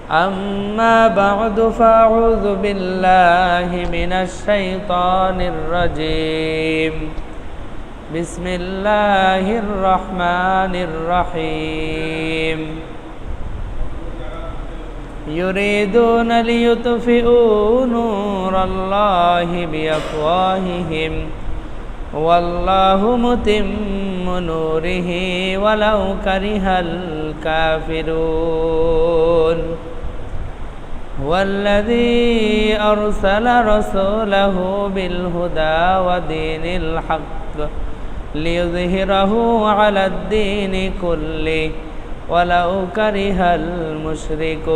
أما بعد فأعوذ بالله من الشيطان الرجيم بسم الله الرحمن الرحيم يريدون ليطفئوا نور الله بأفواههم والله متم نوره ولو كره الكافرون والذي أرسل رسوله بالهدى ودين الحق ليظهره على الدين كله ولو كره المشركون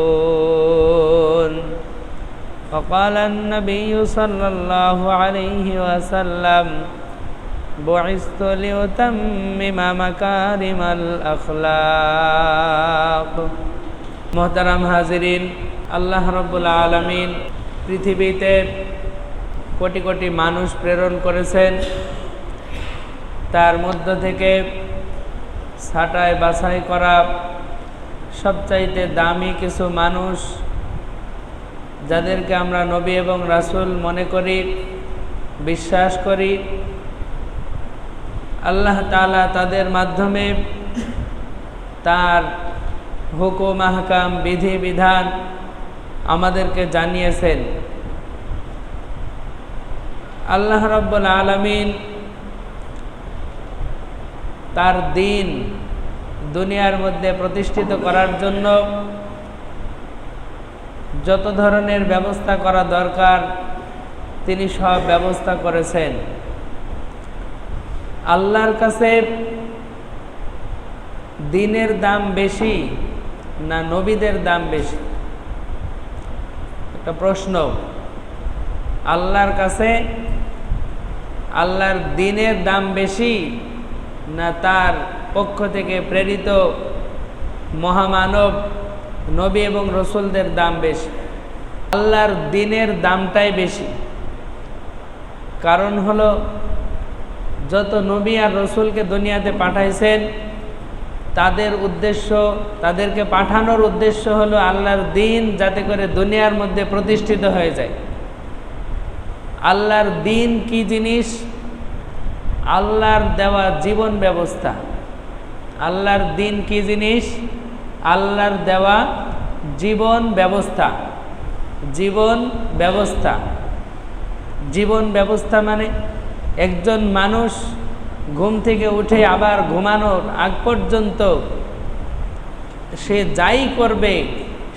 فقال النبي صلى الله عليه وسلم بعثت لأتمم مكارم الأخلاق محترم হাজিরিন আল্লাহ রাব্বুল আলামিন পৃথিবীতে কোটি কোটি মানুষ প্রেরণ করেছেন তার মধ্য থেকে ছাঁটাই বাছাই করা সবচাইতে দামি কিছু মানুষ যাদেরকে আমরা নবী এবং রাসূল মনে করি বিশ্বাস করি আল্লাহ তাআলা তাদের মাধ্যমে তার হুকুম আহকাম বিধি বিধান আমাদেরকে জানিয়েছেন আল্লাহ রাব্বুল আলামিন তার দ্বীন দুনিয়ার মধ্যে প্রতিষ্ঠিত করার জন্য যত ধরনের ব্যবস্থা করা দরকার তিনি সব ব্যবস্থা করেছেন আল্লাহর কাছে দ্বীনের দাম বেশি না নবীদের দাম বেশি একটা প্রশ্ন আল্লাহর কাছে আল্লাহর দ্বীনের দাম বেশি না তার পক্ষ থেকে প্রেরিত মহামানব নবী এবং রসুলদের দাম বেশি আল্লাহর দ্বীনের দামটাই বেশি কারণ হলো যত নবী আর রসুলকে দুনিয়াতে পাঠাইছেন তাদের উদ্দেশ্য তাদেরকে পাঠানোর উদ্দেশ্য হলো আল্লাহর দ্বীন যাতে করে দুনিয়ার মধ্যে প্রতিষ্ঠিত হয়ে যায় আল্লাহর দ্বীন কি জিনিস আল্লাহর দেওয়া জীবন ব্যবস্থা আল্লাহর দ্বীন কি জিনিস আল্লাহর দেওয়া জীবন ব্যবস্থা জীবন ব্যবস্থা জীবন ব্যবস্থা মানে একজন মানুষ ঘুম থেকে উঠে আবার ঘুমানোর আগ পর্যন্ত সে যাই করবে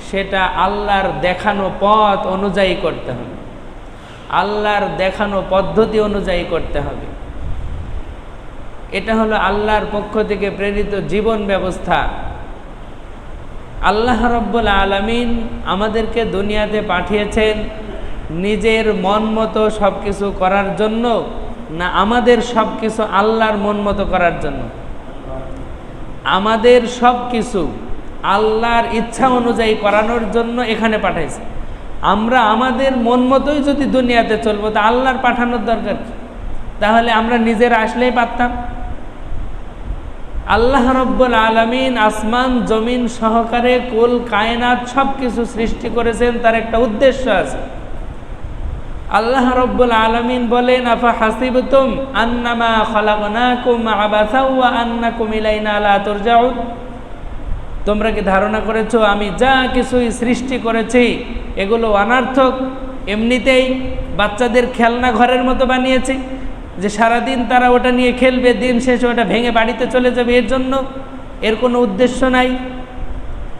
সেটা আল্লাহর দেখানো পথ অনুযায়ী করতে হবে আল্লাহর দেখানো পদ্ধতি অনুযায়ী করতে হবে এটা হলো আল্লাহর পক্ষ থেকে প্রেরিত জীবন ব্যবস্থা আল্লাহ রাব্বুল আলামিন আমাদেরকে দুনিয়াতে পাঠিয়েছেন নিজের মন মতো সব কিছু করার জন্য না আমাদের সব কিছু আল্লাহর মন মতো করার জন্য আমাদের সব কিছু আল্লাহর ইচ্ছা অনুযায়ী করানোর জন্য এখানে পাঠাইছে আমরা আমাদের মন মতোই যদি দুনিয়াতে চলবো তা আল্লাহর পাঠানোর দরকার কি তাহলে আমরা নিজেরা আসলেই পারতাম আল্লাহ রাব্বুল আলামিন আসমান জমিন সহকারে কুল কায়নাত সব কিছু সৃষ্টি করেছেন তার একটা উদ্দেশ্য আছে আল্লাহ রাব্বুল আলামিন বলেন আফা হাসিবতুম আন্নামা খালাকনাকুম আবাসা ওয়া আন্নাকুম ইলাইনা লা তুরজাউন তোমরা কি ধারণা করেছো আমি যা কিছুই সৃষ্টি করেছি এগুলো অনার্থক এমনিতেই বাচ্চাদের খেলনা ঘরের মতো বানিয়েছি যে সারাদিন তারা ওটা নিয়ে খেলবে দিন শেষে ওটা ভেঙে বাড়িতে চলে যাবে এর জন্য এর কোনো উদ্দেশ্য নাই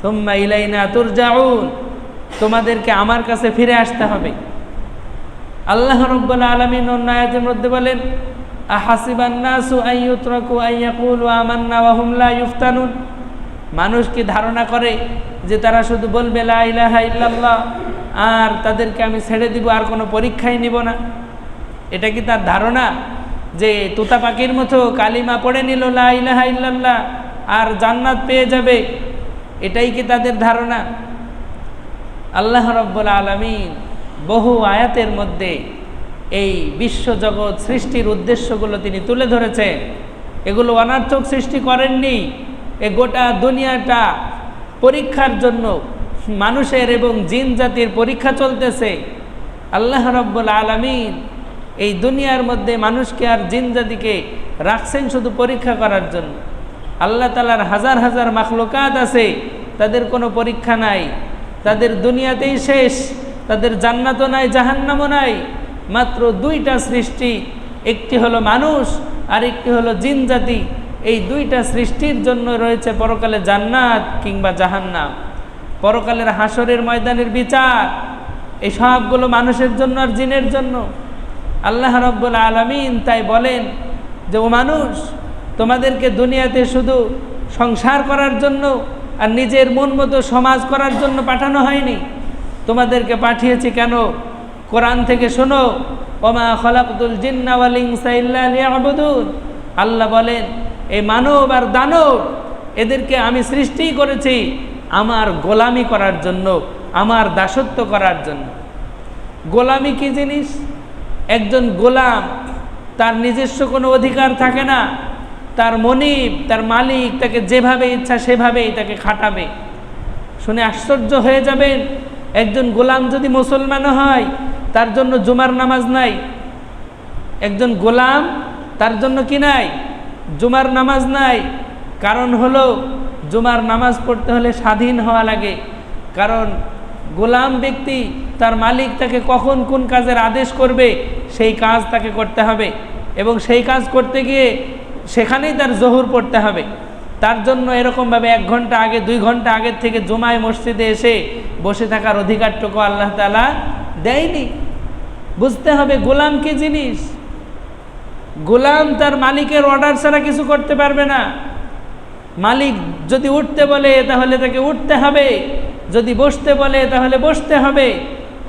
তুম্মা ইলাইনা তুরজাউন তোমাদেরকে আমার কাছে ফিরে আসতে হবে আল্লাহ রাব্বুল আলামিন অন্য আয়াতের মধ্যে বলেন আহাসিবান নাসু আইয়ুতরাকু আইয়াকুলু আমান্না ওয়া হুম লা ইফতানুন মানুষ কি ধারণা করে যে তারা শুধু বলবে লা ইলাহা ইল্লাল্লাহ আর তাদেরকে আমি ছেড়ে দিব আর কোনো পরীক্ষাই নিব না এটা কি তার ধারণা যে তোতা পাখির মতো কালিমা পড়ে নিল লা ইলাহা ইল্লাল্লাহ আর জান্নাত পেয়ে যাবে এটাই কি তাদের ধারণা আল্লাহ রাব্বুল আলামিন বহু আয়াতের মধ্যে এই বিশ্বজগৎ সৃষ্টির উদ্দেশ্যগুলো তিনি তুলে ধরেছেন এগুলো অনার্থক সৃষ্টি করেননি এই গোটা দুনিয়াটা পরীক্ষার জন্য মানুষের এবং জিন জাতির পরীক্ষা চলতেছে। আল্লাহ রাব্বুল আলামিন এই দুনিয়ার মধ্যে মানুষকে আর জিন জাতিকে রাখছেন শুধু পরীক্ষা করার জন্য। আল্লাহ তাআলার হাজার হাজার মাখলুকাত আছে, তাদের কোনো পরীক্ষা নাই, তাদের দুনিয়াতেই শেষ, তাদের জান্নাতও নাই জাহান্নামও নাই। মাত্র দুইটা সৃষ্টি, একটি হলো মানুষ আর একটি হলো জিন জাতি। এই দুইটা সৃষ্টির জন্য রয়েছে পরকালে জান্নাত কিংবা জাহান্নাম, পরকালের হাসরের ময়দানের বিচার। এই সবগুলো মানুষের জন্য আর জিনের জন্য। আল্লাহ রাব্বুল আলামিন তাই বলেন যে, ও মানুষ, তোমাদেরকে দুনিয়াতে শুধু সংসার করার জন্য আর নিজের মন মতো সমাজ করার জন্য পাঠানো হয়নি, তোমাদেরকে পাঠিয়েছি কেন? কোরআন থেকে শোনো, ওমা খলাকতুল জিন্না ওয়াল ইনসা ইল্লা লিয়াবুদুন। আল্লাহ বলেন, এই মানব আর দানব এদেরকে আমি সৃষ্টি করেছি আমার গোলামি করার জন্য, আমার দাসত্ব করার জন্য। গোলামি কি জিনিস? একজন গোলাম, তার নিজস্ব কোনো অধিকার থাকে না, তার মনিব, তার মালিক তাকে যেভাবে ইচ্ছা সেভাবেই তাকে খাটাবে। শুনে আশ্চর্য হয়ে যাবেন, একজন গোলাম যদি মুসলমান হয়, তার জন্য জুমার নামাজ নাই। একজন গোলাম, তার জন্য কি নাই? জুমার নামাজ নাই। কারণ হলো, জুমার নামাজ পড়তে হলে স্বাধীন হওয়া লাগে। কারণ গোলাম ব্যক্তি, তার মালিক তাকে কখন কোন কাজের আদেশ করবে সেই কাজ তাকে করতে হবে, এবং সেই কাজ করতে গিয়ে সেখানেই তার জোহর পড়তে হবে। তার জন্য এরকমভাবে 1 ঘন্টা আগে 2 ঘন্টা আগের থেকে জুমায় মসজিদে এসে বসে থাকার অধিকারটুকু আল্লাহ তাআলা দেয়নি। বুঝতে হবে গোলাম কি জিনিস। গোলাম তার মালিকের অর্ডার ছাড়া কিছু করতে পারবে না। মালিক যদি উঠতে বলে তাহলে তাকে উঠতে হবে, যদি বসতে বলে তাহলে বসতে হবে,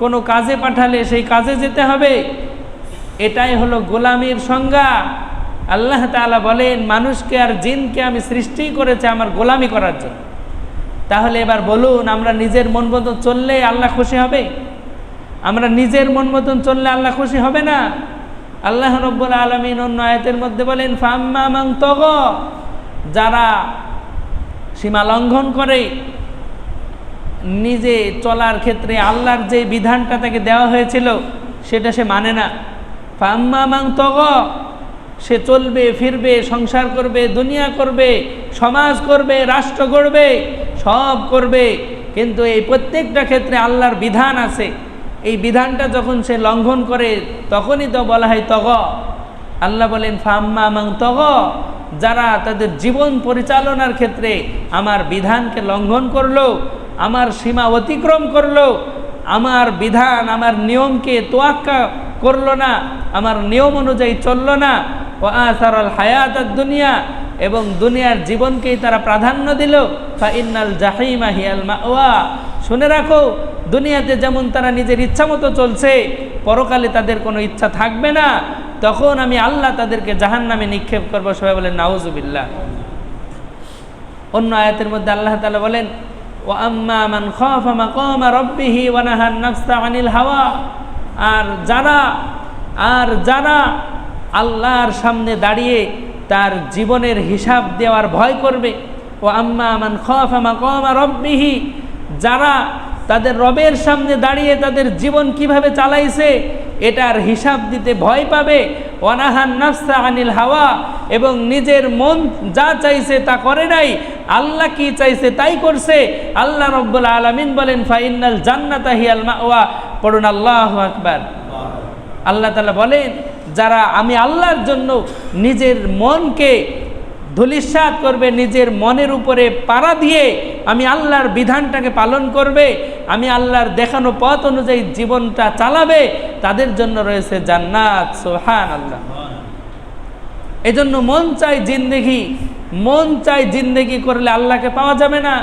কোনো কাজে পাঠালে সেই কাজে যেতে হবে। এটাই হলো গোলামির সংজ্ঞা। আল্লাহ তাআলা বলেন, মানুষকে আর জিনকে আমি সৃষ্টি করেছি আমার গোলামি করার জন্য। তাহলে এবার বলুন, আমরা নিজের মন মতন চললে আল্লাহ খুশি হবে? আমরা নিজের মন মতন চললে আল্লাহ খুশি হবে না। আল্লাহ রাব্বুল আলামিন অন্য আয়াতের মধ্যে বলেন, ফাম্মা মান তাগা, যারা সীমা লঙ্ঘন করে, নিজে চলার ক্ষেত্রে আল্লাহর যে বিধানটা তাকে দেওয়া হয়েছিল সেটা সে মানে না। ফাম্মা মান তাগা, সে চলবে ফিরবে, সংসার করবে, দুনিয়া করবে, সমাজ করবে, রাষ্ট্র গড়বে, সব করবে, কিন্তু এই প্রত্যেকটা ক্ষেত্রে আল্লাহর বিধান আছে। এই বিধানটা যখন সে লঙ্ঘন করে তখনই তো বলা হয় তগা। আল্লাহ বলেন, ফাম্মা মান তাগা, যারা তাদের জীবন পরিচালনার ক্ষেত্রে আমার বিধানকে লঙ্ঘন করলো, আমার সীমা অতিক্রম করলো, আমার বিধান আমার নিয়মকে তোয়াক্কা করলো না, আমার নিয়ম অনুযায়ী চললো না, ওয়া আসারাল হায়াতাদ দুনিয়া, এবং দুনিয়ার জীবনকেই তারা প্রাধান্য দিল, ফা ইন্নাল জাহিমা হিয়াল মাওয়া। শুনে রাখো, দুনিয়াতে যেমন তারা নিজের ইচ্ছা মতো চলছে, পরকালে তাদের কোনো ইচ্ছা থাকবে না, তখন আমি আল্লাহ তাদেরকে জাহান্নামে নিক্ষেপ করবো। সবাই বলেন নাউজুবিল্লাহ। অন্য আয়াতের মধ্যে আল্লাহ তাআলা বলেন, ওয়া আম্মা মান খাফা মাকামা রাব্বিহি ওয়া নাহান নাফসা আনিল হাওয়া, আর যারা আল্লাহর সামনে দাঁড়িয়ে তার জীবনের হিসাব দেওয়ার ভয় করবে। ও আম্মা মান খাফা মাকামা রাব্বিহি, যারা তাদের রবের সামনে দাঁড়িয়ে তাদের জীবন কিভাবে চালাইছে এটার হিসাব দিতে ভয় পাবে। ওয়া নাহান নাফসা আনিল হাওয়া, এবং নিজের মন যা চাইছে তা করে নাই, আল্লাহ কি চাইছে তাই করছে। আল্লাহ রাব্বুল আলামিন বলেন, ফাইনাল জান্নাতা হিয়াল মাওয়া। পড়ুন আল্লাহু আকবার। আল্লাহ তাআলা বলেন, যারা আমি আল্লাহর জন্য নিজের মনকে ধূলিসাৎ করবে, নিজের মনের উপরে পাড়া দিয়ে আমি আল্লাহর বিধানটাকে পালন করবে, আমি আল্লাহর দেখানো পথ অনুযায়ী জীবনটা চালাবে, তাদের জন্য রয়েছে জান্নাত। সুবহানাল্লাহ। এজন্য মন চাই জিন্দেগি, মন চাই জিন্দেগি করলে আল্লাহকে পাওয়া যাবে না।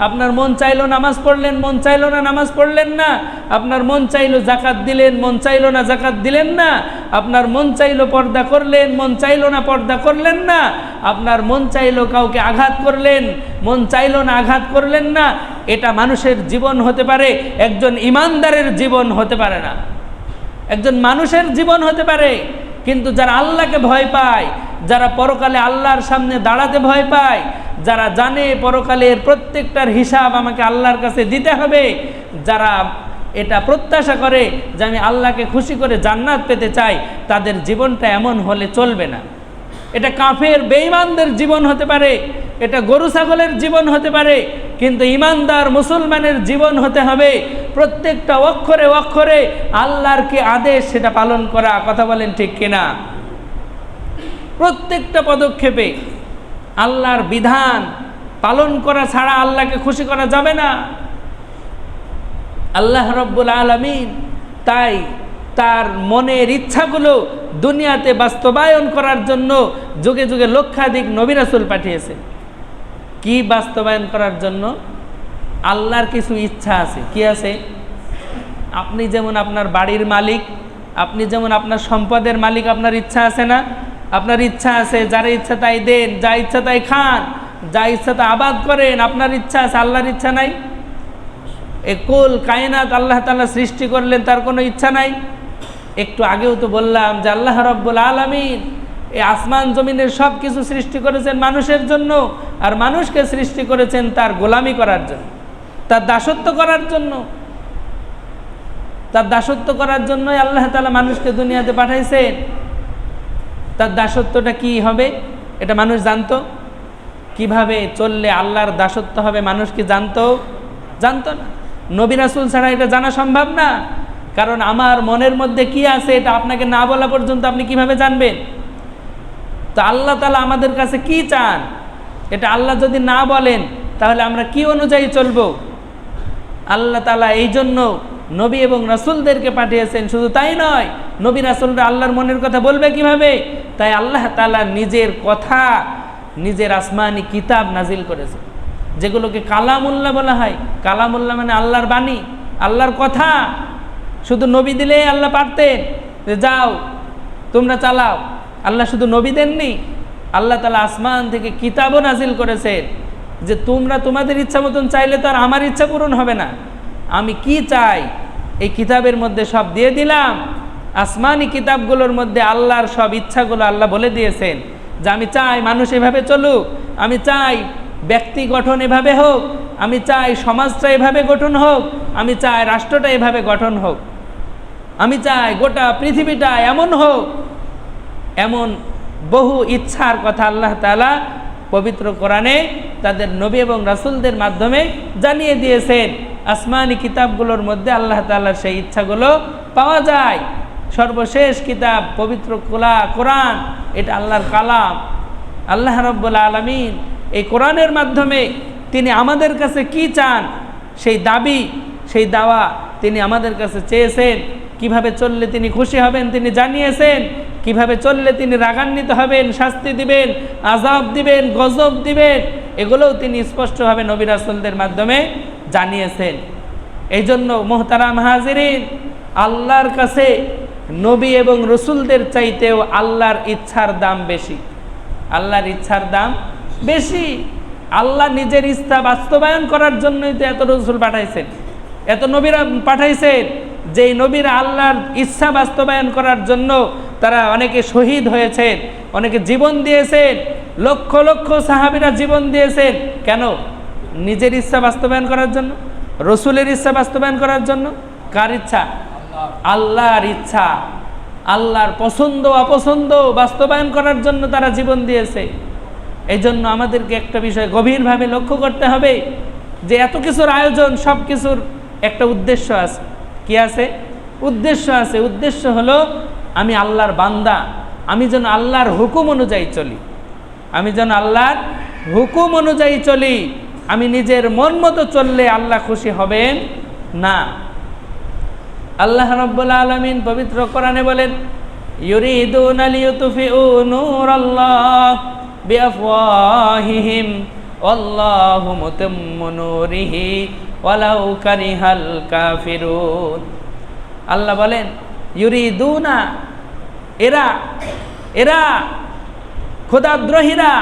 আপনার মন চাইলো নামাজ পড়লেন, মন চাইলো না নামাজ পড়লেন না। আপনার মন চাইলো জাকাত দিলেন, মন চাইলো না জাকাত দিলেন না। আপনার মন চাইলো পর্দা করলেন, মন চাইলো না পর্দা করলেন না। আপনার মন চাইলো কাউকে আঘাত করলেন, মন চাইলো না আঘাত করলেন না। এটা মানুষের জীবন হতে পারে, একজন ইমানদারের জীবন হতে পারে না। একজন মানুষের জীবন হতে পারে, কিন্তু যারা আল্লাহকে ভয় পায়, যারা পরকালে আল্লাহর সামনে দাঁড়াতে ভয় পায়, যারা জানে পরকালের প্রত্যেকটার হিসাব আমাকে আল্লাহর কাছে দিতে হবে, যারা এটা প্রত্যাশা করে যে আমি আল্লাহকে খুশি করে জান্নাত পেতে চাই, তাদের জীবনটা এমন হলে চলবে না। এটা কাফের বেঈমানদের জীবন হতে পারে, এটা গরু ছাগলের জীবন হতে পারে, কিন্তু ইমানদার মুসলমানের জীবন হতে হবে প্রত্যেকটা অক্ষরে অক্ষরে আল্লাহর কি আদেশ সেটা পালন করা। কথা বলেন ঠিক কিনা? প্রত্যেকটা পদক্ষেপে আল্লাহর বিধান পালন করা ছাড়া আল্লাহকে খুশি করা যাবে না। আল্লাহ রব্বুল আলামিন তাই তার মনের ইচ্ছাগুলো দুনিয়াতে বাস্তবায়ন করার জন্য যুগে যুগে লক্ষাধিক নবী রাসূল পাঠিয়েছে। কি বাস্তবায়ন করার জন্য? আল্লাহর কিছু ইচ্ছা আছে। কি আছে? আপনি যেমন আপনার বাড়ির মালিক, আপনি যেমন আপনার সম্পদের মালিক, আপনার ইচ্ছা আছে না? আপনার ইচ্ছা আছে, যার ইচ্ছা তাই দেন, যা ইচ্ছা তাই খান, যা ইচ্ছা তা আবাদ করেন, আপনার ইচ্ছা আছে। আল্লাহর ইচ্ছা নাই? এই কুল কায়নাত আল্লাহ তাআলা সৃষ্টি করলেন, তার কোনো ইচ্ছা নাই? একটু আগেও তো বললাম যে আল্লাহ রাব্বুল আলামিন এই আসমান জমিনের সব কিছু সৃষ্টি করেছেন মানুষের জন্য, আর মানুষকে সৃষ্টি করেছেন তার গোলামি করার জন্য, তার দাসত্ব করার জন্য। তার দাসত্ব করার জন্যই আল্লাহ তাআলা মানুষকে দুনিয়াতে পাঠাইছেন। তার দাসত্বটা কি হবে এটা মানুষ জানতো? কিভাবে চললে আল্লাহর দাসত্ব হবে মানুষ কি জানতো? জানতো না। নবী রাসূল ছাড়া এটা জানা সম্ভব না। কারণ আমার মনের মধ্যে কি আছে এটা আপনাকে না বলা পর্যন্ত আপনি কিভাবে জানবেন? তো আল্লাহ তাআলা আমাদের কাছে কি চান এটা আল্লাহ যদি না বলেন তাহলে আমরা কি অনুযায়ী চলবো? আল্লাহ তাআলা এই জন্য নবী এবং রাসূলদেরকে পাঠিয়েছেন। শুধু তাই নয়, নবী রাসূলরা আল্লাহর মনের কথা বলবে কিভাবে? তাই আল্লাহ তাআলা নিজের কথা, নিজের আসমানি কিতাব নাজিল করেছে, যেগুলোকে কালামুল্লাহ বলা হয়। কালামুল্লাহ মানে আল্লাহর বাণী, আল্লাহর কথা। শুধু নবী দিলেই আল্লাহ পারতেন যে যাও তোমরা চালাও। আল্লাহ শুধু নবী দেননি, আল্লাহ তাআলা আসমান থেকে কিতাবও নাজিল করেছেন যে তোমরা তোমাদের ইচ্ছা মতন চাইলে তো আর আমার ইচ্ছা পূরণ হবে না। আমি কি চাই এই কিতাবের মধ্যে সব দিয়ে দিলাম। আসমানি কিতাবগুলোর মধ্যে আল্লাহর সব ইচ্ছাগুলো আল্লাহ বলে দিয়েছেন যে আমি চাই মানুষ এভাবে চলুক, আমি চাই ব্যক্তি গঠন এভাবে হোক, আমি চাই সমাজটা এভাবে গঠন হোক, আমি চাই রাষ্ট্রটা এভাবে গঠন হোক, আমি চাই গোটা পৃথিবীটা এমন হোক। এমন বহু ইচ্ছার কথা আল্লাহ তাআলা পবিত্র কোরআনে তাদের নবী এবং রাসূলদের মাধ্যমে জানিয়ে দিয়েছেন। আসমানি কিতাবগুলোর মধ্যে আল্লাহ তাআলার সেই ইচ্ছাগুলো পাওয়া যায়। সর্বশেষ কিতাব পবিত্র কোরআন, এটা আল্লাহর কালাম। আল্লাহ রাব্বুল আলামিন এই কোরআনের মাধ্যমে তিনি আমাদের কাছে কি চান সেই দাবি, সেই দাওয়া তিনি আমাদের কাছে চেয়েছেন। কিভাবে চললে তিনি খুশি হবেন তিনি জানিয়েছেন, কিভাবে চললে তিনি রাগান্বিত হবেন, শাস্তি দিবেন, আযাব দিবেন, গজব দিবেন, এগুলোও তিনি স্পষ্টভাবে নবী রাসূলদের মাধ্যমে জানিয়েছেন। এই জন্য মুহতারাম হাজিরিন, আল্লাহর কাছে নবী এবং রসুলদের চাইতেও আল্লাহর ইচ্ছার দাম বেশি। আল্লাহর ইচ্ছার দাম বেশি। আল্লাহ নিজের ইচ্ছা বাস্তবায়ন করার জন্যই তো এত রসুল পাঠাইছেন, এত নবীরা পাঠাইছেন। যেই নবীরা আল্লাহর ইচ্ছা বাস্তবায়ন করার জন্য তারা অনেকে শহীদ হয়েছেন, অনেকে জীবন দিয়েছেন, লক্ষ লক্ষ সাহাবীরা জীবন দিয়েছেন। কেন? নিজের ইচ্ছা বাস্তবায়ন করার জন্য, রসুলের ইচ্ছা বাস্তবায়ন করার জন্য। কার ইচ্ছা? আল্লাহর ইচ্ছা, আল্লাহর পছন্দ অপছন্দ বাস্তবায়ন করার জন্য তারা জীবন দিয়েছে। এই জন্য আমাদেরকে একটা বিষয় গভীরভাবে লক্ষ্য করতে হবে যে এত কিছুর আয়োজন, সব কিছুর একটা উদ্দেশ্য আছে। কি আছে? উদ্দেশ্য আছে। উদ্দেশ্য হলো আমি আল্লাহর বান্দা, আমি যেন আল্লাহর হুকুম অনুযায়ী চলি, আমি যেন আল্লাহর হুকুম অনুযায়ী চলি। আমি নিজের মন মতো চললে আল্লাহ খুশি হবেন না। আল্লাহ রাব্বুল আলামিন পবিত্র কোরআনে বলেন, ইউরিদুনা লিইউতফিউ নূরাল্লাহ বিআফওয়াহিহিম ওয়াল্লাহু মুতিম্মু নূরিহি ওয়ালাউ কারিহাল কাফিরুন। আল্লাহ বলেন ইউরিদুনা, এরা খোদাদ্রোহীরা,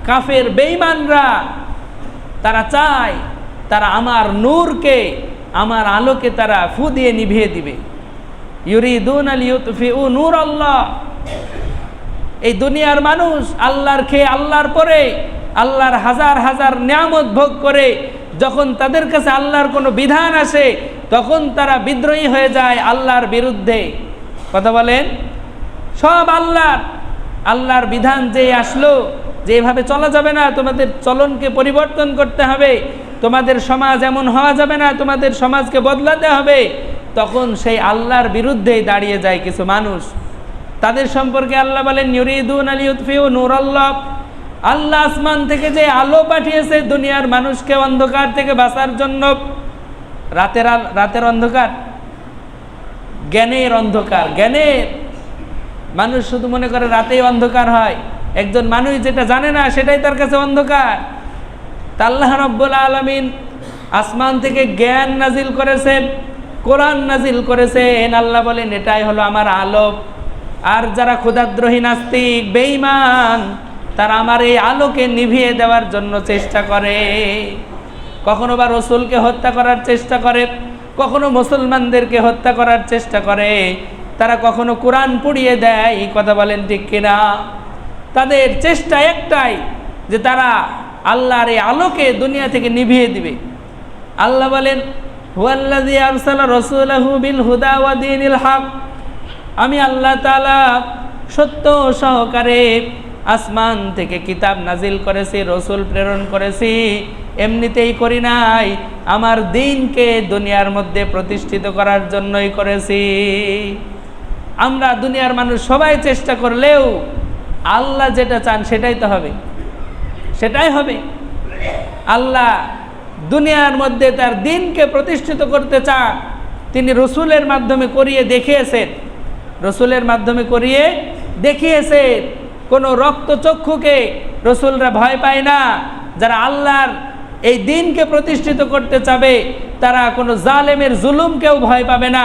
কাফের বেঈমানরা, তারা চায় তারা আমার নূরকে, আমার আলোকে তারা ফু দিয়ে নিভিয়ে দিবে। ইউরিদুনা লিইউতফিউ নূরাল্লাহ। এই দুনিয়ার মানুষ আল্লাহর খেয়ে আল্লাহর পরে আল্লাহর হাজার হাজার নিয়ামত ভোগ করে যখন তাদের কাছে আল্লাহর কোনো বিধান আসে তখন তারা বিদ্রোহী হয়ে যায় আল্লাহর বিরুদ্ধে। কথা বলেন, সব আল্লাহর বিধান যে আসলো যে এভাবে চলা যাবে না, তোমাদের চলনকে পরিবর্তন করতে হবে, তোমাদের সমাজ এমন হওয়া যাবে না, তোমাদের সমাজকে বদলাতে হবে, তখন সেই আল্লাহর বিরুদ্ধেই দাঁড়িয়ে যায় কিছু মানুষ। তাদের সম্পর্কে আল্লাহ বলেন ইউরিদুন আলিউতফিউ নূরাল্লাহ, আল্লাহ আসমান থেকে যে আলো পাঠিয়েছে দুনিয়ার মানুষকে অন্ধকার থেকে বাঁচার জন্য। রাতের অন্ধকার, জ্ঞানের অন্ধকার। জ্ঞানের মানুষ শুধু মনে করে রাতেই অন্ধকার হয়, একজন মানুষ যেটা জানে না সেটাই তার কাছে অন্ধকার। তা আল্লাহ রাব্বুল আলামিন আসমান থেকে জ্ঞান নাজিল করেছেন, কোরআন নাজিল করেছেন। আল্লাহ বলেন এটাই হলো আমার আলো। আর যারা ক্ষুধাদ্রোহী নাস্তিক বেঈমান তারা আমার এই আলোকে নিভিয়ে দেওয়ার জন্য চেষ্টা করে। কখনো বা রসুলকে হত্যা করার চেষ্টা করে, কখনো মুসলমানদেরকে হত্যা করার চেষ্টা করে, তারা কখনো কোরআন পুড়িয়ে দেয়। এই কথা বলেন ঠিক কিনা? তাদের চেষ্টা একটাই যে তারা আল্লাহর এই আলোকে দুনিয়া থেকে নিভিয়ে দিবে। আল্লাহ বলেন হুয়াল্লাযী আরসালা রাসূলাহু বিল হুদা ওয়া দীনিল হক, আমি আল্লাহ তাআলা সত্য সহকারে আসমান থেকে কিতাব নাজিল করেছি, রসুল প্রেরণ করেছি। এমনিতেই করি নাই, আমার দ্বীনকে দুনিয়ার মধ্যে প্রতিষ্ঠিত করার জন্যই করেছি। আমরা দুনিয়ার মানুষ সবাই চেষ্টা করলেও আল্লাহ যেটা চান সেটাই তো হবে, সেটাই হবে। আল্লাহ দুনিয়ার মধ্যে তার দ্বীনকে প্রতিষ্ঠিত করতে চান, তিনি রসুলের মাধ্যমে করিয়ে দেখিয়েছেন, রসুলের মাধ্যমে করিয়ে দেখিয়েছেন। কোনো রক্তচক্ষুকে রসুলরা ভয় পায় না। যারা আল্লাহর এই দ্বীনকে প্রতিষ্ঠিত করতে চাবে তারা কোনো জালেমের জুলুমকেও ভয় পাবে না।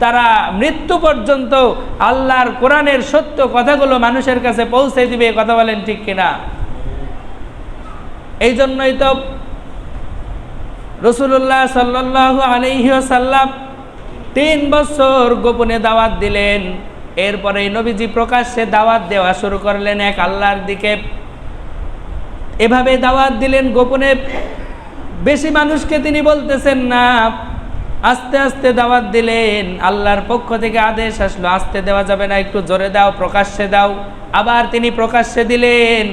তারা মৃত্যু পর্যন্ত আল্লাহর কোরআনের সত্য কথাগুলো মানুষের কাছে পৌঁছে দিবে। কথা বলেন ঠিক কিনা? এই জন্যই তো রাসূলুল্লাহ সাল্লাল্লাহু আলাইহি ওয়াসাল্লাম 3 বছর গোপনে দাওয়াত দিলেন। এরপরে নবীজি প্রকাশ্যে দাওয়াত দেওয়া শুরু করলেন এক আল্লাহর দিকে। এভাবে দাওয়াত দিলেন গোপনে, বেশি মানুষকে তিনি বলতেছেন না, আস্তে আস্তে দাওয়াত দিলেন। আল্লাহর পক্ষ থেকে আদেশ আসলো আস্তে দেওয়া যাবে না, একটু জোরে দাও, প্রকাশ্যে দাও। আবার তিনি প্রকাশ্যে দিলেন।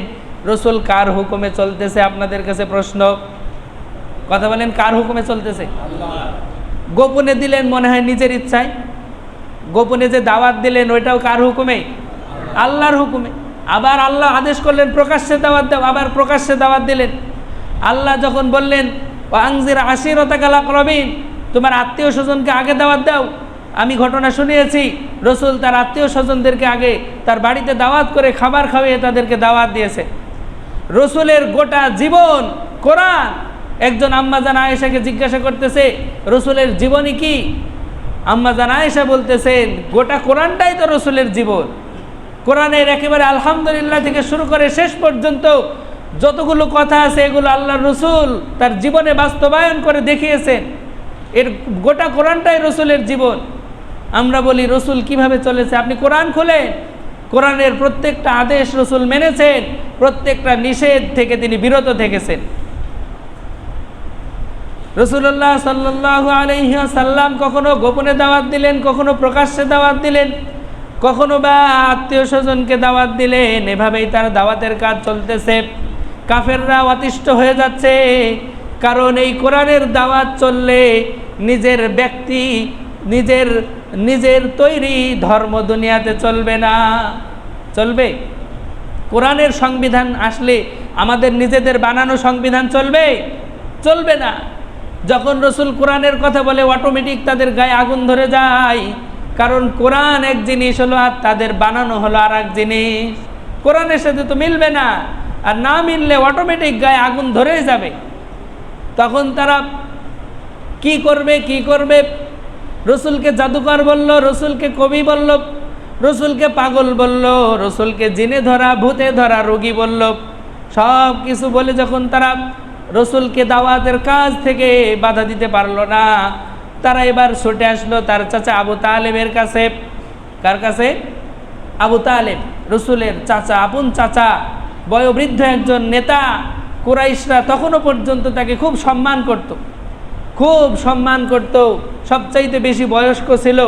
রসুল কার হুকুমে চলতেছে? আপনাদের কাছে প্রশ্ন। কথা বলেন, কার হুকুমে চলতেছে? গোপনে দিলেন মনে হয় নিজের ইচ্ছায়, গোপনে যে দাওয়াত দিলেন ওইটাও কার হুকুমে? আল্লাহর হুকুমে। আবার আল্লাহ আদেশ করলেন প্রকাশ্যে দাওয়াত দাও, আবার প্রকাশ্যে দাওয়াত দিলেন। আল্লাহ যখন বললেন আনজির আশিরাতাকাল আকরাবিন, তোমার আত্মীয় স্বজনকে আগে দাওয়াত দাও। আমি ঘটনা শুনিয়েছি, রসুল তার আত্মীয় স্বজনদেরকে আগে তার বাড়িতে দাওয়াত করে খাবার খাওয়িয়ে তাদেরকে দাওয়াত দিয়েছে। রসুলের গোটা জীবন কোরআন। একজন আম্মাজান আয়েশাকে জিজ্ঞাসা করতেছে রসুলের জীবনী কি? আম্মাজান আয়েশা বলতেছেন গোটা কোরআনটাই তো রসুলের জীবন। কোরআনের একেবারে আলহামদুলিল্লাহ থেকে শুরু করে শেষ পর্যন্ত যতগুলো কথা আছে এগুলো আল্লাহর রসুল তার জীবনে বাস্তবায়ন করে দেখিয়েছেন। এর গোটা কোরআনটাই রসুলের জীবন। আমরা বলি রসুল কিভাবে চলেছে? আপনি কোরআন খোলেন, কোরআনের প্রত্যেকটা আদেশ রসুল মেনেছেন, প্রত্যেকটা নিষেধ থেকে তিনি বিরত থেকেছেন। রাসূলুল্লাহ সাল্লাল্লাহু আলাইহি ওয়াসাল্লাম কখনো গোপনে দাওয়াত দিলেন, কখনো প্রকাশ্যে দাওয়াত দিলেন, কখনো বা আত্মীয় স্বজনকে দাওয়াত দিলেন। এভাবেই তার দাওয়াতের কাজ চলতেছে। কাফেররা অতিষ্ঠ হয়ে যাচ্ছে, কারণ এই কোরআনের দাওয়াত চললে নিজের ব্যক্তি নিজের তৈরি ধর্ম দুনিয়াতে চলবে না। চলবে? কোরআনের সংবিধান আসলে আমাদের নিজেদের বানানো সংবিধান চলবে? চলবে না। যখন রসুল কোরআনের কথা বলে অটোমেটিক তাদের গায়ে আগুন ধরে যায়, কারণ কোরআন এক জিনিস হলো আর তাদের বানানো হলো আর এক জিনিস। কোরআনের সাথে তো মিলবে না, আর না মিললে অটোমেটিক গায়ে আগুন ধরে যাবে। তখন তারা কি করবে? রসুলকে জাদুকর বলল, রসুলকে কবি বলল, রসুলকে পাগল বলল, রসুলকে জিনে ধরা ভূতে ধরা রোগী বলল। সব কিছু বলে যখন তারা রসুলকে দাওয়াতের কাজ থেকে বাধা দিতে পারলো না, তারা এবার ছুটে আসলো তার চাচা আবু তালেবের কাছে। কার কাছে? আবু তালেব, রসুলের চাচা, আপন চাচা, বয়োবৃদ্ধ একজন নেতা। কুরাইশরা তখনও পর্যন্ত তাকে খুব সম্মান করত, খুব সম্মান করত। সবচাইতে বেশি বয়স্ক ছিল।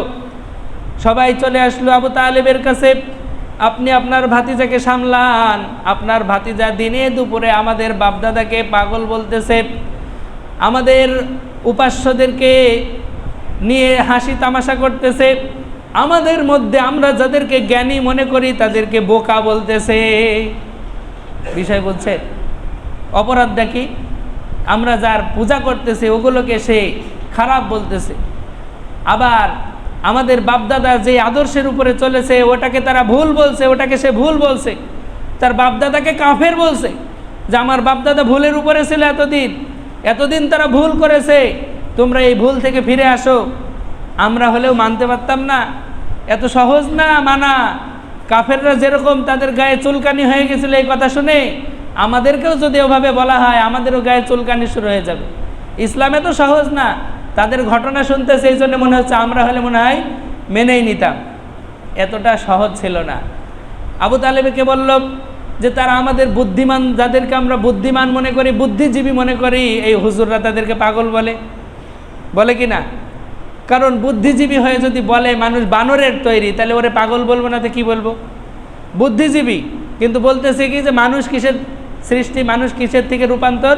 সবাই চলে আসলো আবু তালেবের কাছে, আপনি আপনার ভাতিজাকে সামলান। আপনার ভাতিজা দিনে দুপুরে আমাদের বাপদাদাকে পাগল বলতেছে, আমাদের উপাস্যদেরকে নিয়ে হাসি তামাশা করতেছে, আমাদের মধ্যে আমরা যাদেরকে জ্ঞানী মনে করি তাদেরকে বোকা বলতেছে। বিষয় বলছে অপরাধটা কি? আমরা যার পূজা করতেছি ওগুলোকে সে খারাপ বলতেছে। আবার আমাদের বাপদাদা যে আদর্শের উপরে চলেছে ওটাকে তারা ভুল বলছে, ওটাকে সে ভুল বলছে। তার বাপদাদাকে কাফের বলছে, যে আমার বাপদাদা ভুলের উপরে ছিল এতদিন তারা ভুল করেছে, তোমরা এই ভুল থেকে ফিরে আসো। আমরা হলেও মানতে পারতাম না? এত সহজ না মানা। কাফেররা যেরকম তাদের গায়ে চুলকানি হয়ে গেছিল এই কথা শুনে, আমাদেরকেও যদি ওভাবে বলা হয় আমাদেরও গায়ে চুলকানি শুরু হয়ে যাবে। ইসলামে তো সহজ না। তাদের ঘটনা শুনতে সেই জন্য মনে হচ্ছে আমরা হলে মনে হয় মেনেই নিতাম। এতটা সহজ ছিল না। আবু তালেবকে বলল যে তারা আমাদের বুদ্ধিমান, যাদেরকে আমরা বুদ্ধিমান মনে করি, বুদ্ধিজীবী মনে করি, এই হুজুররা তাদেরকে পাগল বলে কি না? কারণ বুদ্ধিজীবী হয়ে যদি বলে মানুষ বানরের তৈরি, তাহলে ওরে পাগল বলবো না তো কি বলবো? বুদ্ধিজীবী। কিন্তু বলতেছে কি যে মানুষ কিসের সৃষ্টি, মানুষ কিসের থেকে রূপান্তর?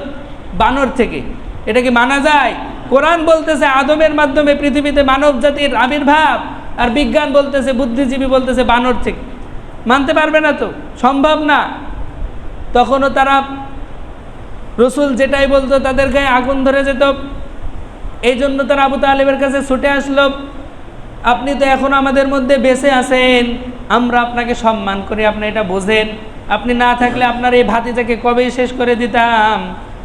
বানর থেকে। এটা কি মানা যায়? কোরআন বলতেছে আদমের মাধ্যমে পৃথিবীতে মানব জাতির আবির্ভাব, আর বিজ্ঞান বলতেছে, বুদ্ধিজীবী বলতেছে বানর থেকে। মানতে পারবে না তো, সম্ভব না। তখনও তারা রসুল যেটাই বলতো তাদের গায়ে আগুন ধরে যেত। এই জন্য তারা আবু তালেবের কাছে ছুটে আসলো, আপনি তো এখন আমাদের মধ্যে বেঁচে আছেন, আমরা আপনাকে সম্মান করি, আপনি এটা বোঝেন। আপনি না থাকলে আপনার এই ভাতিজাকে কবেই শেষ করে দিতাম।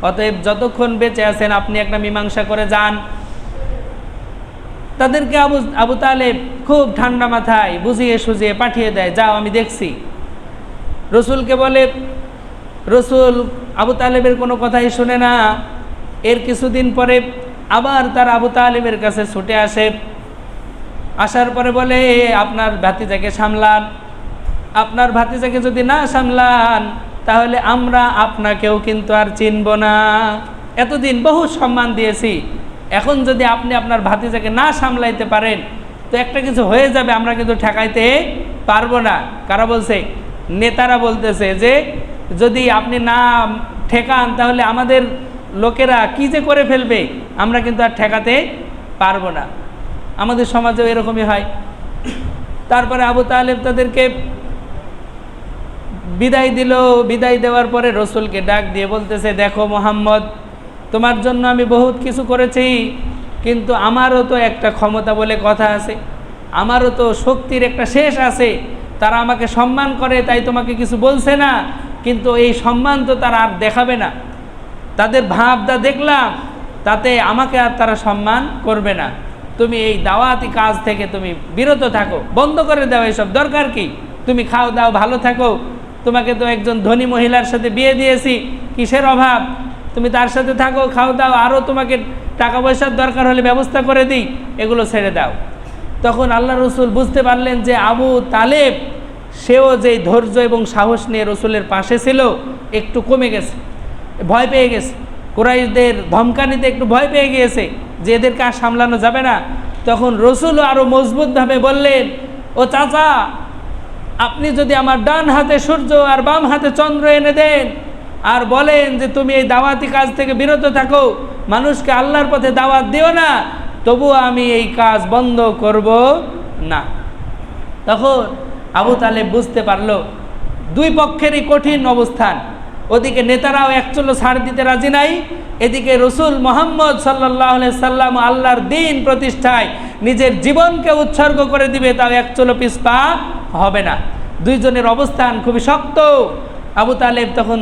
অতএব যতক্ষণ বেঁচে আছেন আপনি একটা মীমাংসা করে যান। তাদেরকে আবু তালেব খুব ঠান্ডা মাথায় বুঝিয়ে সুঝিয়ে পাঠিয়ে দেয়, যাও আমি দেখছি। রসুলকে বলে, রসুল আবু তালেবের কোনো কথাই শোনে না। এর কিছুদিন পরে আবার তার আবু তালেবের কাছে ছুটে আসে। আসার পরে বলে, আপনার ভাতিজাকে সামলান, আপনার ভাতিজাকে যদি না সামলান তাহলে আমরা আপনাকেও কিন্তু আর চিনব না। এতদিন বহু সম্মান দিয়েছি, এখন যদি আপনি আপনার ভাতিজাকে না সামলাইতে পারেন তো একটা কিছু হয়ে যাবে, আমরা কিন্তু ঠেকাইতে পারবো না। কারা বলছে? নেতারা বলতেছে যে যদি আপনি না ঠেকান তাহলে আমাদের লোকেরা কি যে করে ফেলবে, আমরা কিন্তু আর ঠেকাতে পারবো না। আমাদের সমাজেও এরকমই হয়। তারপরে আবু তালেব তাদেরকে বিদায় দিল। বিদায় দেওয়ার পরে রসুলকে ডাক দিয়ে বলতেছে, দেখো মোহাম্মদ, তোমার জন্য আমি বহুত কিছু করেছি, কিন্তু আমারও তো একটা ক্ষমতা বলে কথা আছে, আমারও তো শক্তির একটা শেষ আছে। তারা আমাকে সম্মান করে তাই তোমাকে কিছু বলছে না, কিন্তু এই সম্মান তো তারা আর দেখাবে না। তাদের ভাবটা দেখলাম, তাতে আমাকে আর তারা সম্মান করবে না। তুমি এই দাওয়াতি কাজ থেকে তুমি বিরত থাকো, বন্ধ করে দাও, এসব দরকার কি? তুমি খাও দাও, ভালো থাকো। তোমাকে তো একজন ধনী মহিলার সাথে বিয়ে দিয়েছি, কিসের অভাব? তুমি তার সাথে থাকো, খাও দাও, আরও তোমাকে টাকা পয়সার দরকার হলে ব্যবস্থা করে দিই, এগুলো ছেড়ে দাও। তখন আল্লাহ রসুল বুঝতে পারলেন যে আবু তালেব সেও যে ধৈর্য এবং সাহস নিয়ে রসুলের পাশে ছিল একটু কমে গেছে, ভয় পেয়ে গেছে। কুরাইশদের ধমকানিতে একটু ভয় পেয়ে গিয়েছে যে এদেরকে আর সামলানো যাবে না। তখন রসুলও আরও মজবুতভাবে বললেন, ও চাচা, আপনি যদি আমার ডান হাতে সূর্য আর বাম হাতে চন্দ্র এনে দেন আর বলেন যে তুমি এই দাওয়াতি কাজ থেকে বিরত থাকো, মানুষকে আল্লাহর পথে দাওয়াত দিও না, তবুও আমি এই কাজ বন্ধ করব না। তখন আবু তালেব বুঝতে পারল দুই পক্ষেরই কঠিন অবস্থান। ওদিকে নেতারাও একচুলো ছাড় দিতে রাজি নাই, এদিকে রসুল মোহাম্মদ সাল্লাল্লাহু আলাইহি সাল্লাম আল্লাহর দ্বীন প্রতিষ্ঠায় নিজের জীবনকে উৎসর্গ করে দিবে, তাও একচুলো পিছপা হবে না। দুইজনের অবস্থান খুবই শক্ত। আবু তালেব তখন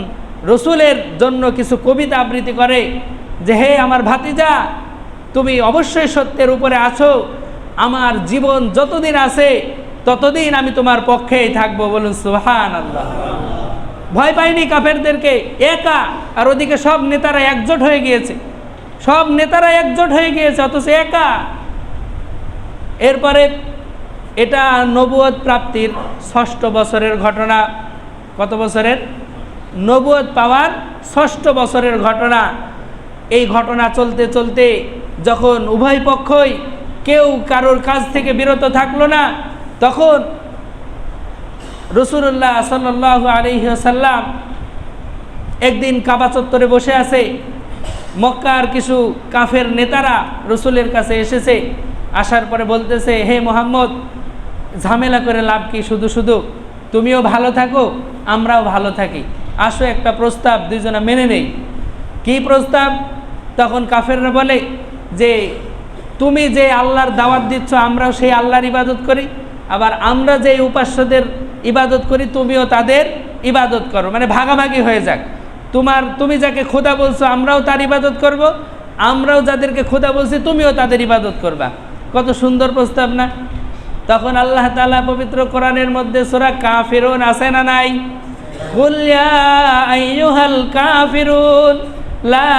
রসুলের জন্য কিছু কবিতা আবৃত্তি করে যে, হে আমার ভাতিজা, তুমি অবশ্যই সত্যের উপরে আছো, আমার জীবন যতদিন আছে ততদিন আমি তোমার পক্ষেই থাকবো। বলুন সুবহানাল্লাহ। ভয় পায়নি কাফেরদেরকে, একা। আর ওদিকে সব নেতারা একজোট হয়ে গিয়েছে, সব নেতারা একজোট হয়ে গিয়েছে, অথচ একা। এরপরে এটা নবুয়ত প্রাপ্তির ৬ষ্ঠ বছরের ঘটনা। কত বছরের? নবুয়ত পাওয়ার ৬ষ্ঠ বছরের ঘটনা। এই ঘটনা চলতে চলতে যখন উভয় পক্ষই কেউ কারোর কাছ থেকে বিরত থাকলো না, তখন রাসূলুল্লাহ সাল্লাল্লাহু আলাইহি ওয়াসাল্লাম একদিন কাবা চত্বরে বসে আছে। মক্কার কিছু কাফের নেতারা রসুলের কাছে এসেছে। আসার পরে বলতেছে, হে মুহাম্মদ, ঝামেলা করে লাভ কি, শুধু শুধু তুমিও ভালো থাকো আমরাও ভালো থাকি, আসো একটা প্রস্তাব দুইজনা মেনে নেই। কি প্রস্তাব? তখন কাফেররা বলে যে তুমি যে আল্লাহর দাওয়াত দিচ্ছ আমরাও সেই আল্লাহর ইবাদত করি, আবার আমরা যে উপাস্যদের ইবাদত করি তুমিও তাদের ইবাদত করো, মানে ভাগাভাগি হয়ে যাক। তুমি যাকে খোদা বলছো আমরাও তার ইবাদত করব, আমরাও যাদেরকে খোদা বলছি তুমিও তাদের ইবাদত করবা। কত সুন্দর প্রস্তাব না? তখন আল্লাহ তাআলা পবিত্র কোরআনের মধ্যে সূরা কাফিরুন আছে না নাই? কুল ইয়া আইয়ুহাল কাফিরুন লা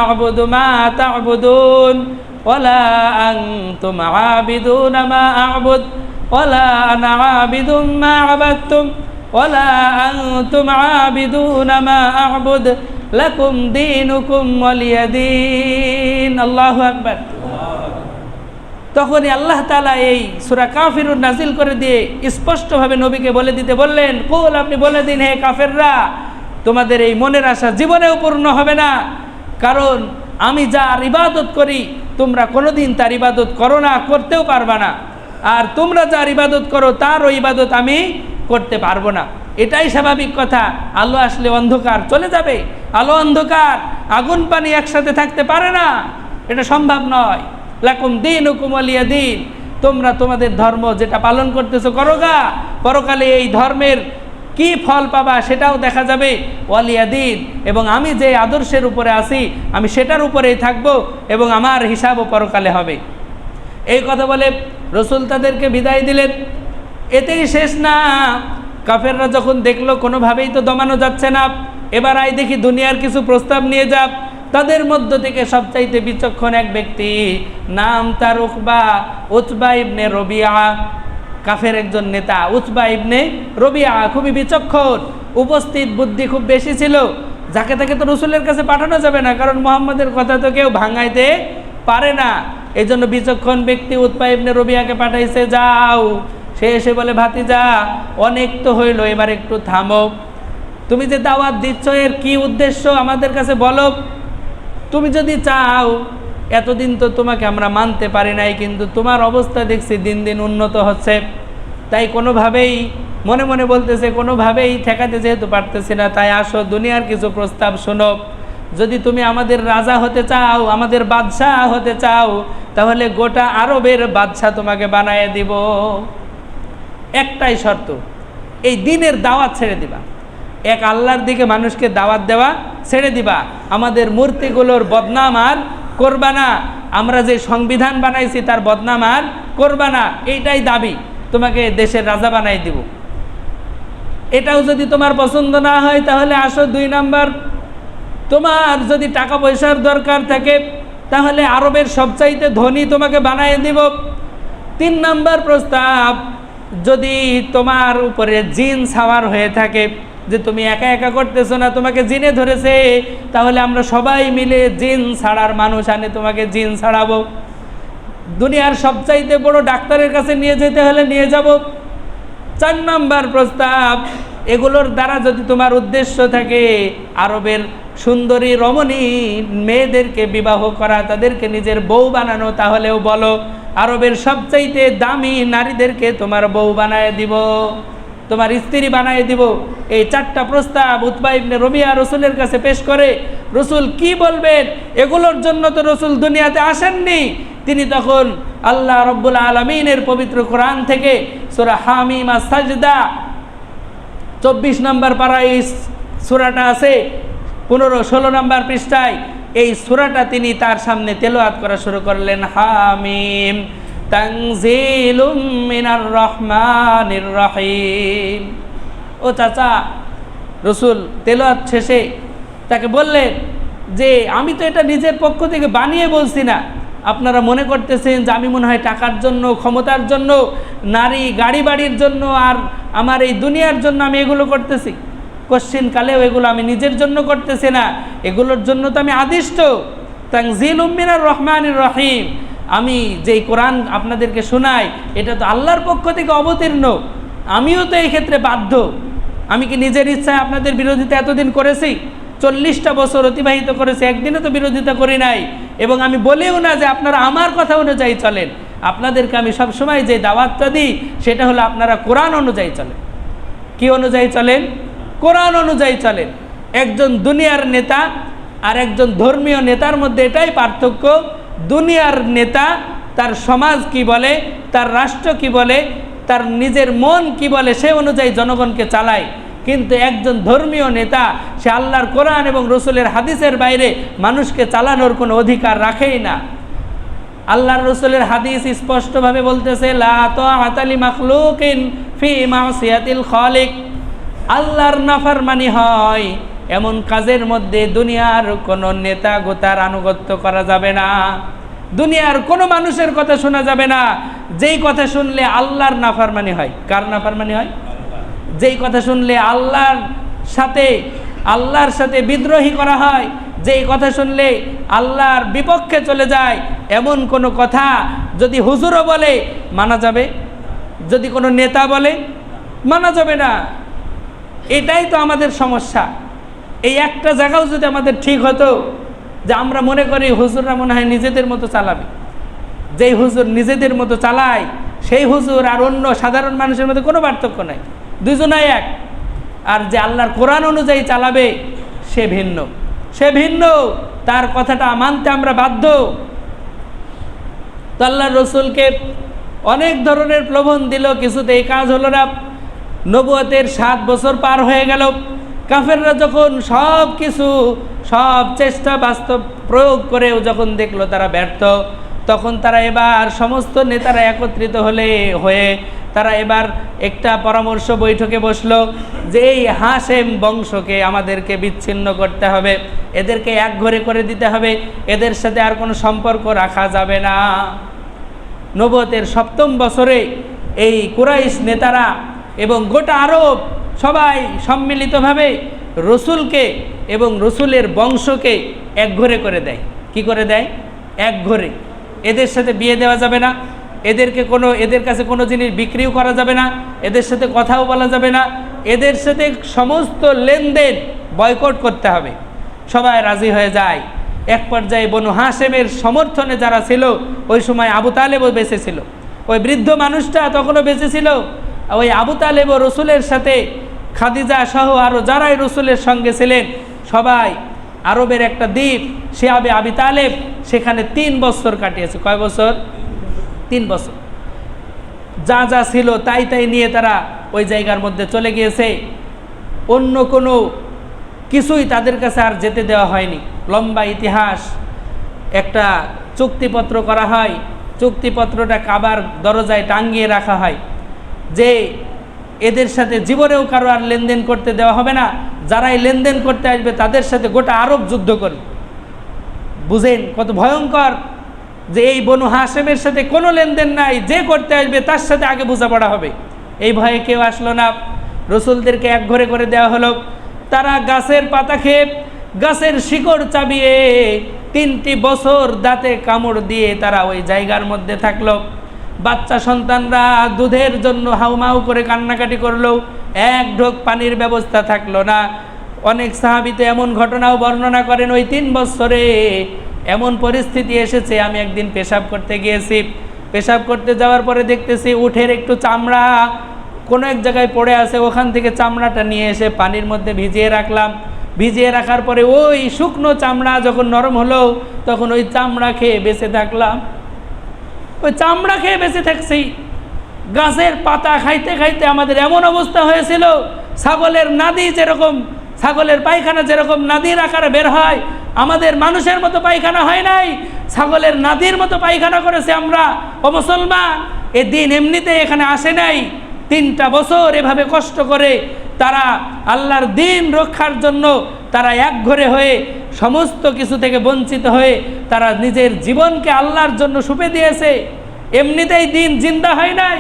আ'বুদু মা তা'বুদুন ওয়ালা আনতুম আবিদুনা মা আ'বুদ ওয়ালা আনা আবিদুম মা আবাদতুম ওয়ালা আনতুম আবিদুনা মা আ'বুদ লাকুম দীনুকুম ওয়ালিয়া দীন। আল্লাহু আকবার। তখনই আল্লাহ তাআলা এই সূরা কাফিরুন নাজিল করে দিয়ে স্পষ্টভাবে নবীকে বলে দিতে বললেন, কুল, আপনি বলে দিন, হে কাফেররা, তোমাদের এই মনের আশা জীবনেও পূর্ণ হবে না, কারণ আমি যার ইবাদত করি তোমরা কোনোদিন তার ইবাদত করো না, করতেও পারবা না, আর তোমরা যার ইবাদত করো তারও ইবাদত আমি করতে পারবো না। এটাই স্বাভাবিক কথা। আলো আসলে অন্ধকার চলে যাবে, আলো অন্ধকার আগুন পানি একসাথে থাকতে পারে না, এটা সম্ভব নয়। লাকুম দীনুকুম ওয়ালিয়া দীন, তোমরা তোমাদের ধর্ম যেটা পালন করতেছো করোগা, পরকালে এই ধর্মের কি ফল পাবা সেটাও দেখা যাবে। ওয়ালিয়া দীন, এবং আমি যে আদর্শের উপরে আছি আমি সেটার উপরেই থাকবো এবং আমার হিসাবও পরকালে হবে। এই কথা বলে রসুল তাদেরকে বিদায় দিলেন। এতেই শেষ না, কাফেররা যখন দেখলো কোনোভাবেই তো দমানো যাচ্ছে না, এবার আই দেখি দুনিয়ার কিছু প্রস্তাব নিয়ে যাক। তাদের মধ্য থেকে সবচাইতে বিচক্ষণ এক ব্যক্তি, নাম তার উতবা ইবনে রবিআ, কাফের একজন নেতা উতবা ইবনে রবিআ, খুবই বিচক্ষণ, উপস্থিত বুদ্ধি খুব বেশি ছিল। যাকে তাকে তো রসুলের কাছে পাঠানো যাবে না, কারণ মুহাম্মাদের কথা তো কেউ ভাঙাইতে পারে না। এই জন্য বিচক্ষণ ব্যক্তি উতবা ইবনে রবিআকে পাঠাইছে, যাও। সে এসে বলে, ভাতিজা, অনেক তো হইল, এবার একটু থামো। তুমি যে দাওয়াত দিচ্ছ এর কি উদ্দেশ্য আমাদের কাছে বলো। তুমি যদি চাও, এতদিন তো তোমাকে আমরা মানতে পারি নাই, কিন্তু তোমার অবস্থা দেখছি দিন দিন উন্নত হচ্ছে, তাই কোনোভাবেই মনে মনে বলতেছে কোনোভাবেই ঠেকাতে যেহেতু পারতেছি না, তাই আসো দুনিয়ার কিছু প্রস্তাব শোনো। যদি তুমি আমাদের রাজা হতে চাও, আমাদের বাদশাহ হতে চাও, তাহলে গোটা আরবের বাদশাহ তোমাকে বানায় দিব। একটাই শর্ত, এই দিনের দাওয়াত ছেড়ে দিবা, এক আল্লাহর দিকে মানুষকে দাওয়াত দেওয়া ছেড়ে দিবা, আমাদের মূর্তিগুলোর বদনাম আর করবা না, আমরা যে সংবিধান বানাইছি তার বদনাম আর করবা না, এইটাই দাবি, তোমাকে দেশের রাজা বানাই দিব। এটাও যদি তোমার পছন্দ না হয় তাহলে আসো 2 নাম্বার, তোমার যদি টাকা পয়সার দরকার থাকে তাহলে আরবের সবচাইতে ধনী তোমাকে বানাই দিব। 3 নাম্বার প্রস্তাব, যদি তোমার উপরে জিন সাওয়ার হয়ে থাকে, যে তুমি একা একা করতেছো না, তোমাকে জিনে ধরেছে, তাহলে আমরা সবাই মিলে জিন ছাড়ার মানুষ আনে তোমাকে জিন ছাড়াবো। দুনিয়ার সবচাইতে বড় ডাক্তারের কাছে নিয়ে যেতে হলে নিয়ে যাব। 4 নাম্বার প্রস্তাব, এগুলোর দ্বারা যদি তোমার উদ্দেশ্য থাকে আরবের সুন্দরী রমণী মেয়েদেরকে বিবাহ করা, তাদেরকে নিজের বউ বানানো, তাহলেও বলো, আরবের সবচাইতে দামি নারীদেরকে তোমার বউ বানায় দিব, তোমার স্ত্রী বানায় দিব। এই 4টা প্রস্তাব উতবা ইবনে রবিআ রসুলের কাছে পেশ করে। রসুল কি বলবেন? এগুলোর জন্য তো রসুল দুনিয়াতে আসেননি। তিনি তখন আল্লাহ রব্বুল আলামিনের পবিত্র কোরআন থেকে সূরা হামিম আস-সাজদা 24 নম্বর পারায় এই সূরাটা আছে, 15-16 নম্বর পৃষ্ঠায় এই সূরাটা তিনি তার সামনে তেলাওয়াত করা শুরু করলেন। হামিম তানজিলুম মিনার রহমানির রহিম। ও চাচা, রসুল তেলাওয়াত শেষে তাকে বললেন যে আমি তো এটা নিজের পক্ষ থেকে বানিয়ে বলছি না, আপনারা মনে করতেছেন যে আমি মনে হয় টাকার জন্য, ক্ষমতার জন্য, নারী গাড়ি বাড়ির জন্য আর আমার এই দুনিয়ার জন্য আমি এগুলো করতেছি। কোশ্চিনকালেও এগুলো আমি নিজের জন্য করতেছি না, এগুলোর জন্য তো আমি আদিষ্ট। তানজিলুম মিনার রহমানির রহিম, আমি যেই কোরআন আপনাদেরকে শোনাই এটা তো আল্লাহর পক্ষ থেকে অবতীর্ণ, আমিও তো এই ক্ষেত্রে বাধ্য। আমি কি নিজের ইচ্ছায় আপনাদের বিরোধিতা এতদিন করেছি? 40টা বছর অতিবাহিত করেছি, একদিনও তো বিরোধিতা করি নাই। এবং আমি বলেও না যে আপনারা আমার কথা অনুযায়ী চলেন। আপনাদেরকে আমি সবসময় যে দাওয়াতটা দিই সেটা হলো আপনারা কোরআন অনুযায়ী চলেন। কি অনুযায়ী চলেন? কোরআন অনুযায়ী চলেন। একজন দুনিয়ার নেতা আর একজন ধর্মীয় নেতার মধ্যে এটাই পার্থক্য, দুনিয়ার নেতা তার সমাজ কি বলে, তার রাষ্ট্র কি বলে, তার নিজের মন কি বলে সে অনুযায়ী জনগণকে চালায়। কিন্তু একজন ধর্মীয় নেতা সে আল্লাহর কোরআন এবং রসুলের হাদিসের বাইরে মানুষকে চালানোর কোনো অধিকার রাখেই না। আল্লাহর রসুলের হাদিস স্পষ্টভাবে বলতেছে, লা তাআতা লিমাখলুকিন ফি মাসিয়াতিল খালিক, আল্লাহর নাফরমানি হয় এমন কাজের মধ্যে দুনিয়ার কোনো নেতা গোতার আনুগত্য করা যাবে না, দুনিয়ার কোনো মানুষের কথা শোনা যাবে না যেই কথা শুনলে আল্লাহর নাফরমানি হয়। কার নাফরমানি হয়? যেই কথা শুনলে আল্লাহর সাথে বিদ্রোহী করা হয়, যেই কথা শুনলে আল্লাহর বিপক্ষে চলে যায়, এমন কোনো কথা যদি হুজুরও বলে মানা যাবে, যদি কোনো নেতা বলে মানা যাবে না। এটাই তো আমাদের সমস্যা। এই একটা জায়গাও যদি আমাদের ঠিক হতো যে আমরা মনে করি হুজুররা মনে হয় নিজেদের মতো চালাবে, যেই হুজুর নিজেদের মতো চালায় সেই হুজুর আর অন্য সাধারণ মানুষের মধ্যে কোনো পার্থক্য নাই, দুজনাই এক। আর যে আল্লাহর কোরআন অনুযায়ী চালাবে সে ভিন্ন, সে ভিন্ন, তার কথাটা মানতে আমরা বাধ্য। তো আল্লাহর রসুলকে অনেক ধরনের প্রলোভন দিল, কিছুতেই কাজ হলো না। নবুয়তের 7 বছর পার হয়ে গেল। কাফেররা যখন সব চেষ্টা বাস্তব প্রয়োগ করেও যখন দেখলো তারা ব্যর্থ, তখন তারা এবার সমস্ত নেতারা একত্রিত হয়ে তারা এবার একটা পরামর্শ বৈঠকে বসলো যে এই হাশেম বংশকে আমাদেরকে বিচ্ছিন্ন করতে হবে, এদেরকে একঘরে করে দিতে হবে, এদের সাথে আর কোনো সম্পর্ক রাখা যাবে না। নবুয়তের 7ম বছরে এই কুরাইশ নেতারা এবং গোটা আরব সবাই সম্মিলিতভাবে রসুলকে এবং রসুলের বংশকে একঘরে করে দেয়। কি করে দেয়? একঘরে। এদের সাথে বিয়ে দেওয়া যাবে না, এদের কাছে কোনো জিনিস বিক্রিও করা যাবে না, এদের সাথে কথাও বলা যাবে না, এদের সাথে সমস্ত লেনদেন বয়কট করতে হবে। সবাই রাজি হয়ে যায়। এক পর্যায়ে বনু হাশেমের সমর্থনে যারা ছিল, ওই সময় আবু তালেবও বেঁচে ছিল, ওই বৃদ্ধ মানুষটা তখনও বেঁচে ছিল। ওই আবু তালেবও রসুলের সাথে খাদিজা সহ আরও যারাই রসুলের সঙ্গে ছিলেন সবাই আরবের একটা দ্বীপ শিয়াবে আবি তালেব, সেখানে 3 বছর কাটিয়েছে। কয় বছর? 3 বছর। যা যা ছিল তাই নিয়ে তারা ওই জায়গার মধ্যে চলে গিয়েছে। অন্য কোনো কিছুই তাদের কাছে আর যেতে দেওয়া হয়নি। লম্বা ইতিহাস। একটা চুক্তিপত্র করা হয়, চুক্তিপত্রটা কাবার দরজায় টাঙ্গিয়ে রাখা হয় যে এদের সাথে জীবনেও কারো আর লেনদেন করতে দেওয়া হবে না, যারাই লেনদেন করতে আসবে তাদের সাথে গোটা আরব যুদ্ধ করবে। বুঝেন কত ভয়ঙ্কর, যে এই বনু হাশেমের সাথে কোনো লেনদেন নাই, যে করতে আসবে তার সাথে আগে বোঝাপড়া হবে। এই ভয়ে কেউ আসলো না, রসুলদেরকে একঘরে করে দেওয়া হলো। তারা গাছের পাতা খেয়ে, গাছের শিকড় চাবিয়ে 3টি বছর দাঁতে কামড় দিয়ে তারা ওই জায়গার মধ্যে থাকলো। বাচ্চা সন্তানরা দুধের জন্য হাউমাউ করে কান্নাকাটি করলো, এক ঢোক পানির ব্যবস্থা থাকলো না। অনেক সাহাবীতে এমন ঘটনাও বর্ণনা করেন, ওই 3 বছরে এমন পরিস্থিতি এসেছে, আমি একদিন পেশাব করতে গিয়েছি, পেশাব করতে যাওয়ার পরে দেখতেছি উঠের একটু চামড়া কোনো এক জায়গায় পড়ে আছে, ওখান থেকে চামড়াটা নিয়ে এসে পানির মধ্যে ভিজিয়ে রাখলাম। ভিজিয়ে রাখার পরে ওই শুকনো চামড়া যখন নরম হলো তখন ওই চামড়া খেয়ে বেঁচে থাকলাম। ওই চামড়া খেয়ে বেঁচে থাকছি। গাছের পাতা খাইতে খাইতে আমাদের এমন অবস্থা হয়েছিল, ছাগলের নাদি যেরকম, ছাগলের পায়খানা যেরকম নাদির আকারে বের হয়, আমাদের মানুষের মতো পায়খানা হয় নাই, ছাগলের নাদির মতো পায়খানা করেছে আমরা। ও মুসলমান, এ দিন এমনিতে এখানে আসে নাই। 3টা বছর এভাবে কষ্ট করে তারা আল্লাহর দিন রক্ষার জন্য তারা একঘরে হয়ে সমস্ত কিছু থেকে বঞ্চিত হয়ে তারা নিজের জীবনকে আল্লাহর জন্য সঁপে দিয়েছে। এমনিতেই দিন জিন্দা হয় নাই,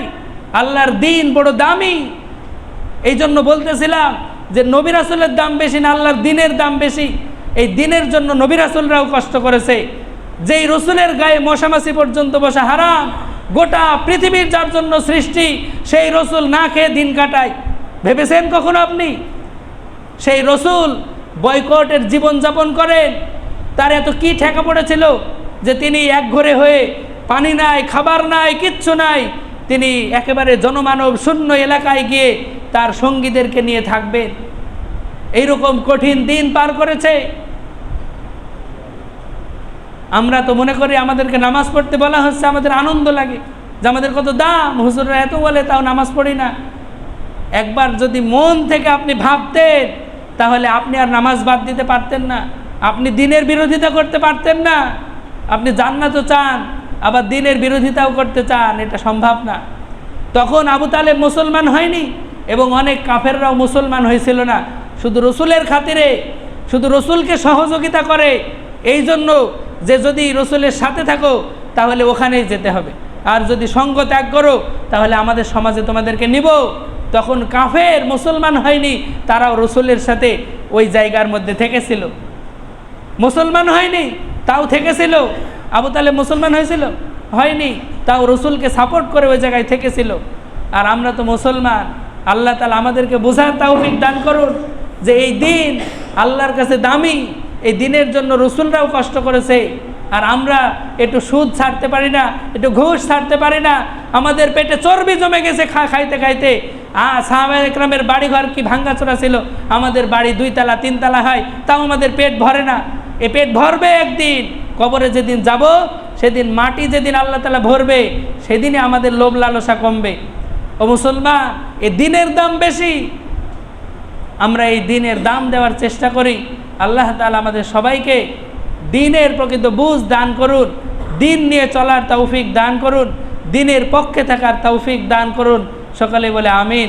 আল্লাহর দিন বড় দামি। এই জন্য বলতেছিলাম যে নবী রাসূলের দাম বেশি না আল্লাহর দ্বীনের দাম বেশি? এই দ্বীনের জন্য নবী রাসূলরাও কষ্ট করেছে। যেই রসুলের গায়ে মশামাছি পর্যন্ত বসা হারাম, গোটা পৃথিবীর যার জন্য সৃষ্টি, সেই রসুল না খেয়ে দিন কাটায়। ভেবেছেন কখনো আপনি? সেই রসুল বয়কটের জীবনযাপন করেন। তার এত কি ঠেকা পড়েছিল যে তিনি একঘরে হয়ে, পানি নাই, খাবার নাই, কিচ্ছু নাই, তিনি একেবারে জনমানব শূন্য এলাকায় গিয়ে তার সঙ্গীদেরকে নিয়ে থাকবেন। এইরকম কঠিন দিন পার করেছে। আমরা তো মনে করি আমাদেরকে নামাজ পড়তে বলা হচ্ছে, আমাদের আনন্দ লাগে যে আমাদের কত দাম, হুজুররা এত বলে তাও নামাজ পড়ি না। একবার যদি মন থেকে আপনি ভাবতেন, তাহলে আপনি আর নামাজ বাদ দিতে পারতেন না, আপনি দ্বীনের বিরোধিতা করতে পারতেন না। আপনি জান্নাতও চান, আবার দ্বীনের বিরোধিতাও করতে চান, এটা সম্ভব না। তখন আবু তালেব মুসলমান হয়নি এবং অনেক কাফেররাও মুসলমান হয়েছিল না, শুধু রসুলের খাতিরে, শুধু রসুলকে সহযোগিতা করে, এই জন্য যে যদি রসুলের সাথে থাকো তাহলে ওখানেই যেতে হবে, আর যদি সঙ্গ ত্যাগ করো তাহলে আমাদের সমাজে তোমাদেরকে নিব। তখন কাফের মুসলমান হয়নি, তারাও রসুলের সাথে ওই জায়গার মধ্যে থেকেছিল। মুসলমান হয়নি তাও থেকেছিল। আবু তালেব মুসলমান হয়েছিল? হয়নি, তাও রসুলকে সাপোর্ট করে ওই জায়গায় থেকেছিল। আর আমরা তো মুসলমান। আল্লাহ তাআলা আমাদেরকে বোঝার তৌফিক দান করুন যে এই দিন আল্লাহর কাছে দামি, এই দিনের জন্য রসুলরাও কষ্ট করেছে। আর আমরা একটু সুদ ছাড়তে পারি না, একটু ঘুষ ছাড়তে পারি না, আমাদের পেটে চর্বি জমে গেছে খাইতে খাইতে। সাহাবা একরামের বাড়িঘর কি ভাঙ্গাচোরা ছিল, আমাদের বাড়ি 2 তলা 3 তলা হয়, তাও আমাদের পেট ভরে না। এ পেট ভরবে একদিন, কবরে যেদিন যাব সেদিন মাটি যেদিন আল্লাহ তাআলা ভরবে, সেদিনই আমাদের লোভ লালসা কমবে। ও মুসলমান, এই দিনের দাম বেশি, আমরা এই দিনের দাম দেওয়ার চেষ্টা করি। আল্লাহ তাআলা আমাদের সবাইকে দিনের প্রকৃত বুঝ দান করুন, দিন নিয়ে চলার তৌফিক দান করুন, দিনের পক্ষে থাকার তৌফিক দান করুন। সকলে বলে আমিন।